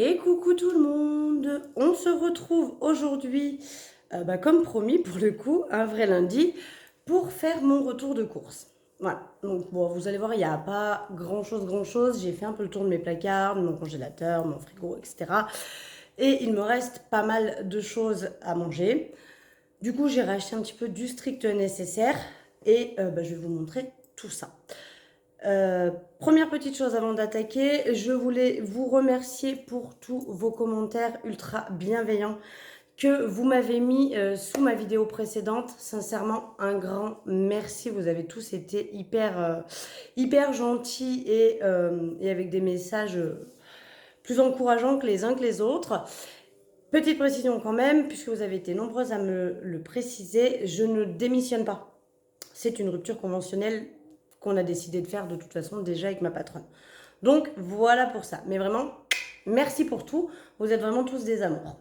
Et coucou tout le monde! On se retrouve aujourd'hui, comme promis pour le coup, un vrai lundi, pour faire mon retour de course. Voilà, donc bon, vous allez voir, il n'y a pas grand chose. J'ai fait un peu le tour de mes placards, de mon congélateur, mon frigo, etc. Et il me reste pas mal de choses à manger. Du coup, j'ai racheté un petit peu du strict nécessaire et je vais vous montrer tout ça. Première petite chose avant d'attaquer, je voulais vous remercier pour tous vos commentaires ultra bienveillants que vous m'avez mis sous ma vidéo précédente. Sincèrement, un grand merci. Vous avez tous été hyper gentils et avec des messages plus encourageants que les uns que les autres. Petite précision quand même, puisque vous avez été nombreuses à me le préciser, je ne démissionne pas. C'est une rupture conventionnelle qu'on a décidé de faire de toute façon déjà avec ma patronne. Donc voilà pour ça. Mais vraiment, merci pour tout. Vous êtes vraiment tous des amours.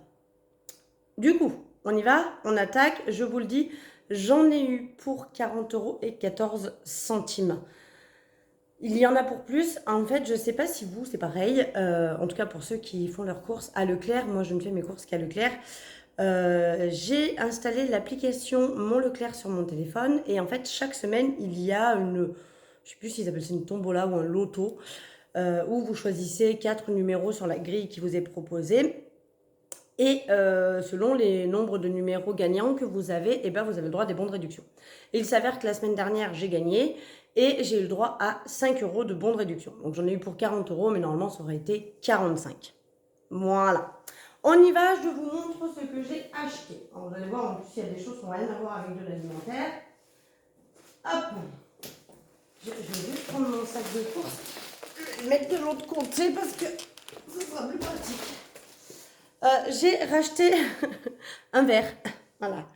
Du coup, on y va, on attaque. Je vous le dis, j'en ai eu pour 40 € et 14 centimes. Il y en a pour plus. En fait, je ne sais pas si vous, c'est pareil. En tout cas, pour ceux qui font leurs courses à Leclerc. Moi, je ne fais mes courses qu'à Leclerc. J'ai installé l'application Mon Leclerc sur mon téléphone. Et en fait, chaque semaine, il y a une... Je ne sais plus s'ils appellent ça une tombola ou un loto. Où vous choisissez 4 numéros sur la grille qui vous est proposée. Et selon les nombres de numéros gagnants que vous avez, vous avez le droit à des bons de réduction. Et il s'avère que la semaine dernière, j'ai gagné et j'ai eu le droit à 5 € de bons de réduction. Donc j'en ai eu pour 40 €, mais normalement ça aurait été 45. Voilà. On y va, je vous montre ce que j'ai acheté. Alors, vous allez voir, en plus, il y a des choses qui n'ont rien à voir avec de l'alimentaire. Hop. Je vais juste prendre mon sac de course, le mettre de l'autre côté parce que ce sera plus pratique. J'ai racheté un verre. Voilà.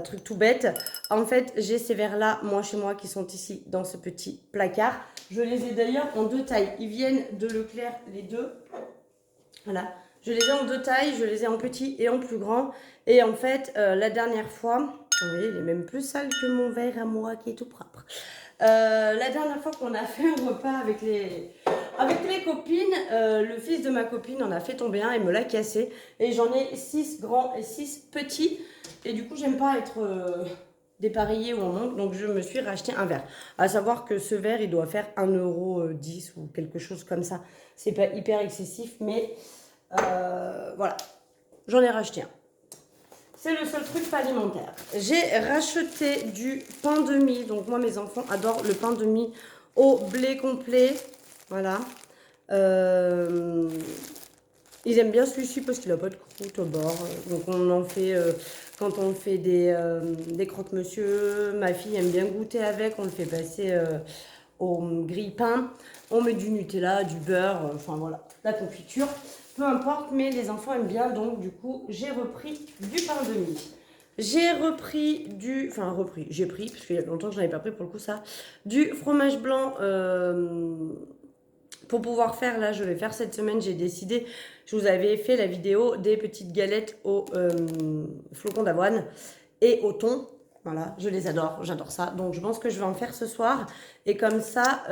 Truc tout bête. En fait, j'ai ces verres-là, moi, chez moi, qui sont ici, dans ce petit placard. Je les ai d'ailleurs en 2 tailles. Ils viennent de Leclerc, les deux. Voilà. Je les ai en 2 tailles. Je les ai en petit et en plus grand. Et en fait, la dernière fois... Vous voyez, il est même plus sale que mon verre à moi, qui est tout propre. La dernière fois qu'on a fait un repas avec les copines, le fils de ma copine en a fait tomber un et me l'a cassé. Et j'en ai 6 grands et 6 petits. Et du coup, j'aime pas être dépareillée ou en manque. Donc, je me suis racheté un verre. À savoir que ce verre, il doit faire 1,10 € ou quelque chose comme ça. C'est pas hyper excessif, mais voilà. J'en ai racheté un. C'est le seul truc pas alimentaire. J'ai racheté du pain de mie. Donc moi, mes enfants adorent le pain de mie au blé complet. Voilà. Ils aiment bien celui-ci parce qu'il n'a pas de croûte au bord. Donc on en fait quand on fait des croque-monsieur. Ma fille aime bien goûter avec. On le fait passer au grille-pain. On met du Nutella, du beurre, enfin voilà, la confiture. Peu importe, mais les enfants aiment bien. Donc du coup, j'ai repris du pain de mie. J'ai repris j'ai pris, parce qu'il y a longtemps que je n'avais pas pris pour le coup ça, du fromage blanc pour pouvoir faire, là je vais faire cette semaine, j'ai décidé, je vous avais fait la vidéo des petites galettes au flocon d'avoine et au thon. Voilà, je les adore, j'adore ça. Donc je pense que je vais en faire ce soir. Et comme ça,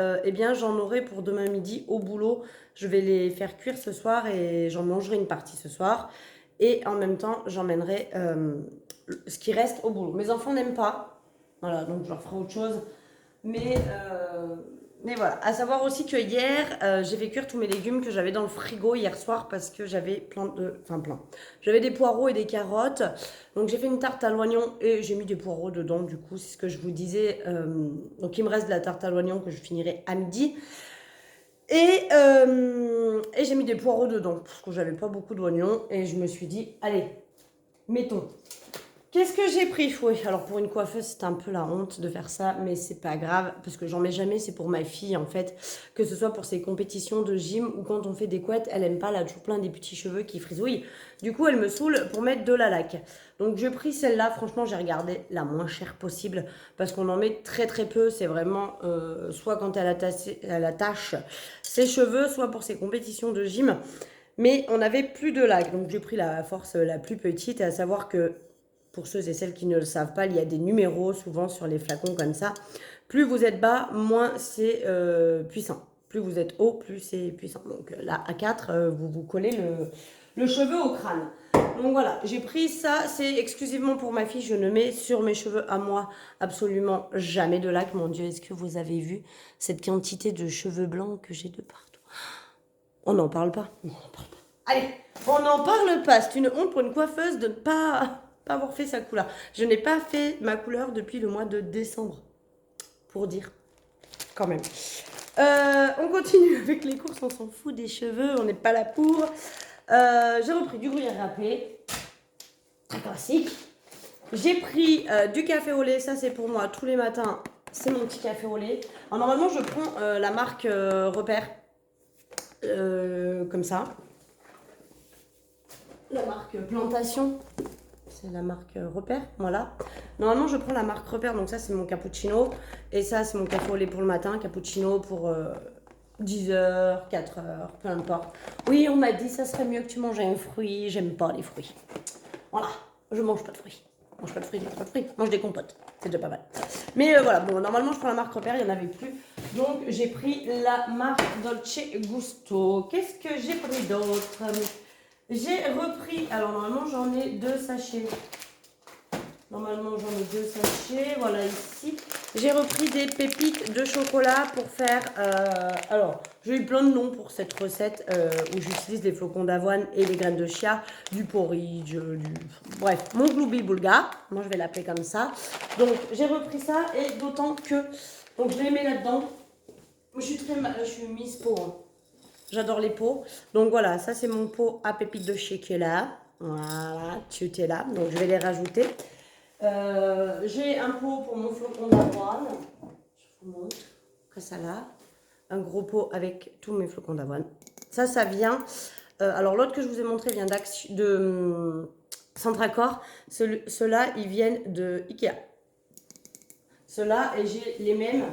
j'en aurai pour demain midi au boulot. Je vais les faire cuire ce soir et j'en mangerai une partie ce soir. Et en même temps, j'emmènerai ce qui reste au boulot. Mes enfants n'aiment pas. Voilà, donc je leur ferai autre chose. Mais voilà, à savoir aussi que hier, j'ai fait cuire tous mes légumes que j'avais dans le frigo hier soir parce que j'avais plein. J'avais des poireaux et des carottes. Donc j'ai fait une tarte à l'oignon et j'ai mis des poireaux dedans. Du coup, c'est ce que je vous disais. Donc il me reste de la tarte à l'oignon que je finirai à midi. Et j'ai mis des poireaux dedans parce que j'avais pas beaucoup d'oignons. Et je me suis dit, allez, mettons. Qu'est-ce que j'ai pris? Oui, alors pour une coiffeuse, c'est un peu la honte de faire ça, mais c'est pas grave, parce que j'en mets jamais, c'est pour ma fille en fait, que ce soit pour ses compétitions de gym ou quand on fait des couettes, elle aime pas, elle a toujours plein des petits cheveux qui frisouillent. Du coup, elle me saoule pour mettre de la laque. Donc j'ai pris celle-là, franchement, j'ai regardé la moins chère possible, parce qu'on en met très très peu, c'est vraiment soit quand elle attache ses cheveux, soit pour ses compétitions de gym. Mais on avait plus de laque, donc j'ai pris la force la plus petite, à savoir que pour ceux et celles qui ne le savent pas, il y a des numéros souvent sur les flacons comme ça. Plus vous êtes bas, moins c'est puissant. Plus vous êtes haut, plus c'est puissant. Donc là, à 4, vous vous collez le cheveu au crâne. Donc voilà, j'ai pris ça, c'est exclusivement pour ma fille. Je ne mets sur mes cheveux à moi absolument jamais de lac. Mon Dieu, est-ce que vous avez vu cette quantité de cheveux blancs que j'ai de partout? On n'en parle pas. Non, on n'en parle pas. Allez, on n'en parle pas. C'est une honte pour une coiffeuse de ne pas avoir fait sa couleur. Je n'ai pas fait ma couleur depuis le mois de décembre. Pour dire, quand même. On continue avec les courses, on s'en fout des cheveux, on n'est pas là pour. J'ai repris du gruyère râpé, très classique. J'ai pris du café au lait, ça c'est pour moi tous les matins, c'est mon petit café au lait. Alors, normalement je prends la marque Repère, comme ça. La marque Plantation, c'est la marque Repère, voilà. Normalement je prends la marque Repère, donc ça c'est mon cappuccino. Et ça c'est mon café au lait pour le matin, cappuccino pour 10h, 4h, peu importe. Oui, on m'a dit ça serait mieux que tu manges un fruit, j'aime pas les fruits. Voilà, je mange pas de fruits. Je mange pas de fruits, je mange pas de fruits, je mange des compotes, c'est déjà pas mal. Mais voilà, bon, normalement je prends la marque Repère, il n'y en avait plus. Donc j'ai pris la marque Dolce Gusto. Qu'est-ce que j'ai pris d'autre? J'ai repris, alors normalement j'en ai 2 sachets. Normalement j'en ai 2 sachets, voilà ici. J'ai repris des pépites de chocolat pour faire, alors j'ai eu plein de noms pour cette recette où j'utilise les flocons d'avoine et les graines de chia, du porridge, bref, mon gloubi boulga, moi je vais l'appeler comme ça. Donc j'ai repris ça et d'autant que, donc je les mets là-dedans. Je suis mise pot, hein. J'adore les pots. Donc voilà, ça c'est mon pot à pépites de chocolat. Voilà, tu es là. Donc je vais les rajouter. J'ai un pot pour mon flocon d'avoine. Je vous montre. Que ça là. Un gros pot avec tous mes flocons d'avoine. Ça vient. Alors l'autre que je vous ai montré vient de Centracor. Ceux-là, ils viennent de Ikea. Ceux-là, et j'ai les mêmes.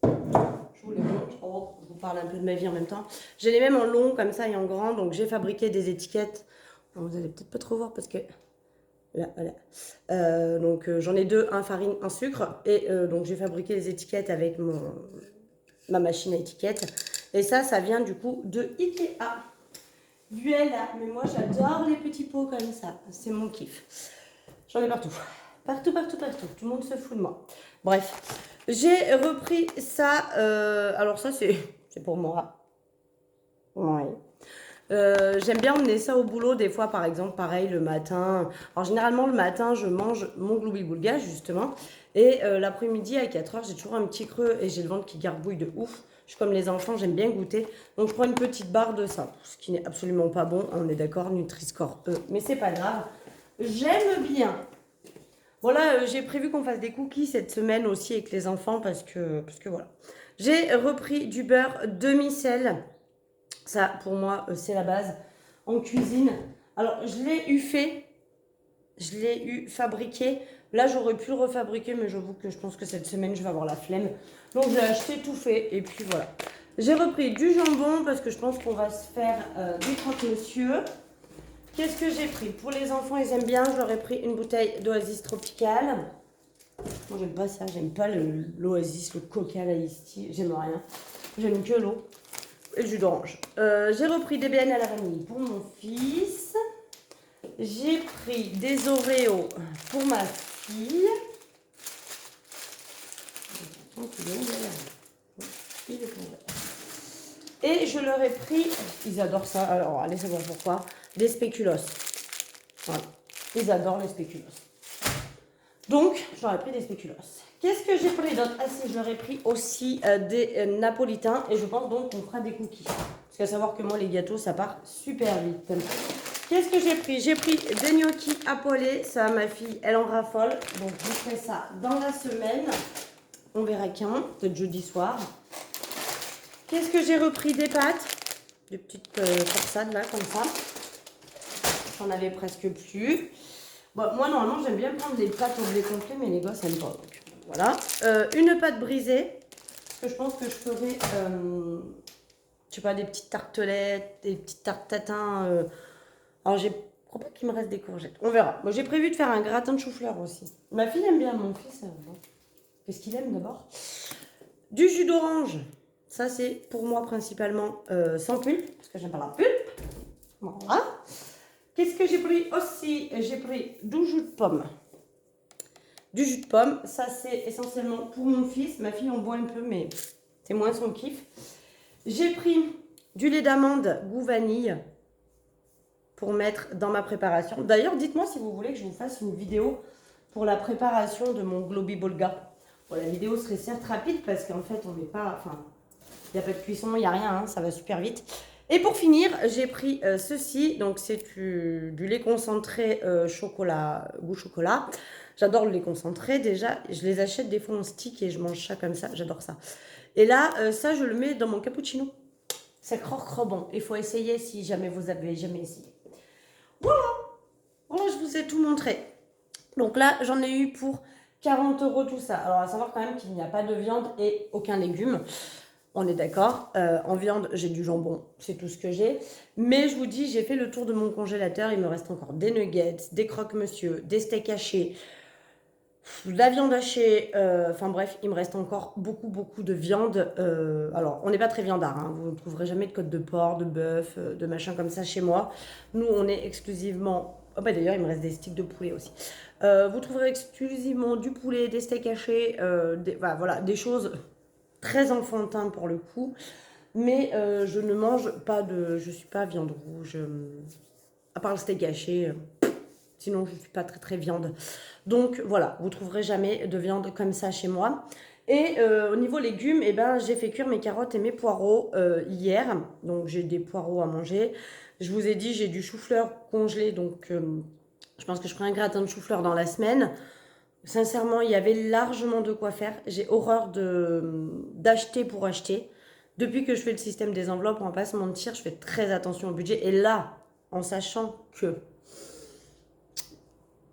Je vous les montre. Oh, je vous parle un peu de ma vie en même temps. J'ai les mêmes en long comme ça et en grand. Donc j'ai fabriqué des étiquettes. Alors, vous allez peut-être pas trop voir parce que là, voilà. Donc j'en ai 2, un farine, un sucre. Et donc j'ai fabriqué les étiquettes avec ma machine à étiquettes. Et ça vient du coup de Ikea. Voilà, mais moi j'adore les petits pots comme ça. C'est mon kiff. J'en ai partout. Partout. Tout le monde se fout de moi. Bref, j'ai repris ça. Alors ça c'est pour moi. Ouais. J'aime bien emmener ça au boulot des fois, par exemple, pareil le matin. Alors généralement le matin je mange mon gloubi boulga justement. Et l'après-midi à 4h j'ai toujours un petit creux et j'ai le ventre qui gargouille de ouf. Je suis comme les enfants, j'aime bien goûter. Donc je prends une petite barre de ça, ce qui n'est absolument pas bon, on est d'accord, Nutri-Score E. Mais c'est pas grave, j'aime bien. Voilà, j'ai prévu qu'on fasse des cookies cette semaine aussi avec les enfants parce que voilà. J'ai repris du beurre demi-sel. Ça, pour moi, c'est la base en cuisine. Alors, je l'ai eu fait. Je l'ai eu fabriqué. Là, j'aurais pu le refabriquer, mais j'avoue que je pense que cette semaine, je vais avoir la flemme. Donc, j'ai acheté tout fait. Et puis, voilà. J'ai repris du jambon parce que je pense qu'on va se faire du croque-monsieur. Qu'est-ce que j'ai pris? Pour les enfants, ils aiment bien. Je leur ai pris une bouteille d'Oasis tropicale. Moi, j'aime pas ça. J'aime pas l'Oasis, le Coca, la Iced Tea. J'aime rien. J'aime que l'eau. Et jus d'orange. J'ai repris des BN à la vanille pour mon fils. J'ai pris des Oreos pour ma fille. Et je leur ai pris, ils adorent ça, alors allez savoir pourquoi, des spéculoos. Voilà, ils adorent les spéculoos. Donc, je leur ai pris des spéculoos. Qu'est-ce que j'ai pris d'autre? Ah si, je leur ai pris aussi des napolitains et je pense donc qu'on fera des cookies. Parce qu'à savoir que moi, les gâteaux, ça part super vite. Qu'est-ce que j'ai pris? J'ai pris des gnocchis à poêler. Ça, ma fille, elle en raffole. Donc, je ferai ça dans la semaine. On verra qu'un, peut-être jeudi soir. Qu'est-ce que j'ai repris? Des pâtes. Des petites torsades là, comme ça. J'en avais presque plus. Bon, moi, normalement, j'aime bien prendre des pâtes au blé complet, mais les gosses n'aiment pas. Donc, voilà. Une pâte brisée. Parce que je pense que je ferai, je sais pas, des petites tartelettes, des petites tartes tatin. Alors, je crois pas qu'il me reste des courgettes. On verra. Moi, j'ai prévu de faire un gratin de chou-fleur aussi. Ma fille aime bien, mon fils. Bon. Qu'est-ce qu'il aime d'abord? Du jus d'orange. Ça, c'est pour moi principalement sans pulpe, parce que j'aime pas la pulpe. Voilà. Qu'est-ce que j'ai pris aussi? J'ai pris du jus de pomme. Du jus de pomme, ça c'est essentiellement pour mon fils. Ma fille en boit un peu, mais c'est moins son kiff. J'ai pris du lait d'amande goût vanille pour mettre dans ma préparation. D'ailleurs, dites-moi si vous voulez que je vous fasse une vidéo pour la préparation de mon Globy Bolga. Bon, la vidéo serait certes rapide parce qu'en fait, on n'est pas... Enfin, il n'y a pas de cuisson, il n'y a rien, hein, ça va super vite. Et pour finir, j'ai pris ceci. Donc, c'est du lait concentré chocolat, goût chocolat. J'adore le lait concentré. Déjà, je les achète des fois en stick et je mange ça comme ça. J'adore ça. Et là, ça, je le mets dans mon cappuccino. C'est croque bon. Il faut essayer si jamais vous avez jamais essayé. Voilà. Voilà, je vous ai tout montré. Donc là, j'en ai eu pour 40 € tout ça. Alors, à savoir quand même qu'il n'y a pas de viande et aucun légume. On est d'accord. En viande, j'ai du jambon. C'est tout ce que j'ai. Mais je vous dis, j'ai fait le tour de mon congélateur. Il me reste encore des nuggets, des croque-monsieur, des steaks hachés, de la viande hachée. Enfin bref, il me reste encore beaucoup de viande. Alors, on n'est pas très viandard. Hein. Vous ne trouverez jamais de côte de porc, de bœuf, de machin comme ça chez moi. Nous, on est exclusivement... Oh bah d'ailleurs, il me reste des sticks de poulet aussi. Vous trouverez exclusivement du poulet, des steaks hachés, voilà, des choses très enfantines pour le coup. Mais je ne mange pas de... Je ne suis pas viande rouge. À part le steak haché, sinon je ne suis pas très viande. Donc voilà, vous ne trouverez jamais de viande comme ça chez moi. Et au niveau légumes, eh ben, j'ai fait cuire mes carottes et mes poireaux hier. Donc j'ai des poireaux à manger. Je vous ai dit, j'ai du chou-fleur congelé. Donc je pense que je ferai un gratin de chou-fleur dans la semaine. Sincèrement, il y avait largement de quoi faire. J'ai horreur d'acheter pour acheter. Depuis que je fais le système des enveloppes, on va pas se mentir, je fais très attention au budget. Et là, en sachant que,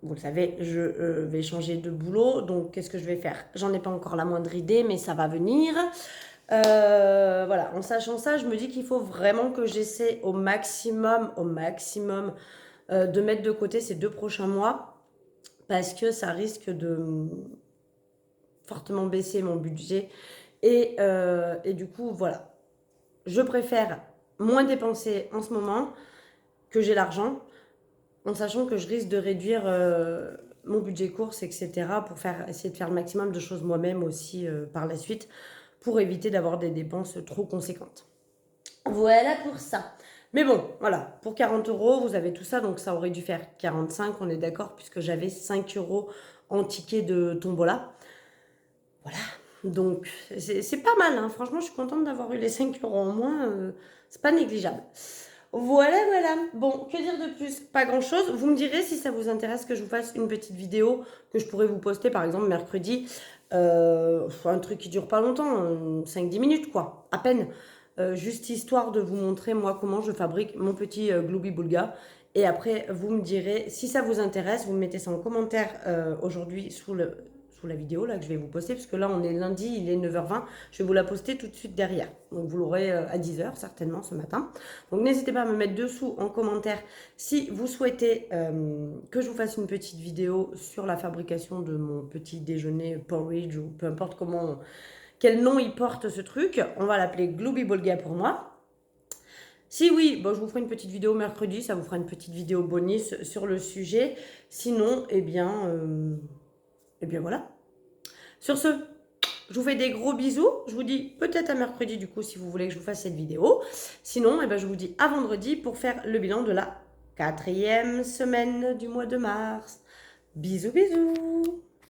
vous le savez, je vais changer de boulot. Donc, qu'est-ce que je vais faire? J'en ai pas encore la moindre idée, mais ça va venir. Voilà, en sachant ça, je me dis qu'il faut vraiment que j'essaie au maximum, de mettre de côté ces 2 prochains mois. Parce que ça risque de fortement baisser mon budget. Et du coup, voilà. Je préfère moins dépenser en ce moment que j'ai l'argent, en sachant que je risque de réduire mon budget course, etc. pour essayer de faire le maximum de choses moi-même aussi par la suite, pour éviter d'avoir des dépenses trop conséquentes. Voilà pour ça. Mais bon, voilà, pour 40 €, vous avez tout ça, donc ça aurait dû faire 45, on est d'accord, puisque j'avais 5 € en ticket de tombola. Voilà, donc c'est pas mal, hein. Franchement, je suis contente d'avoir eu les 5 € en moins, c'est pas négligeable. Voilà, voilà. Bon, que dire de plus? Pas grand-chose. Vous me direz si ça vous intéresse que je vous fasse une petite vidéo que je pourrais vous poster, par exemple, mercredi. Un truc qui dure pas longtemps, 5-10 minutes, quoi, à peine. Juste histoire de vous montrer moi comment je fabrique mon petit Globy Bolga. Et après vous me direz si ça vous intéresse, vous me mettez ça en commentaire aujourd'hui sous la vidéo là que je vais vous poster, parce que là on est lundi, il est 9h20, je vais vous la poster tout de suite derrière. Donc vous l'aurez à 10h certainement ce matin. Donc n'hésitez pas à me mettre dessous en commentaire si vous souhaitez que je vous fasse une petite vidéo sur la fabrication de mon petit déjeuner porridge ou peu importe quel nom il porte ce truc. On va l'appeler Globy Bolga pour moi. Si oui, bon, je vous ferai une petite vidéo mercredi, ça vous fera une petite vidéo bonus sur le sujet. Sinon, eh bien voilà. Sur ce, je vous fais des gros bisous. Je vous dis peut-être à mercredi du coup si vous voulez que je vous fasse cette vidéo. Sinon, eh bien, je vous dis à vendredi pour faire le bilan de la 4e semaine du mois de mars. Bisous, bisous.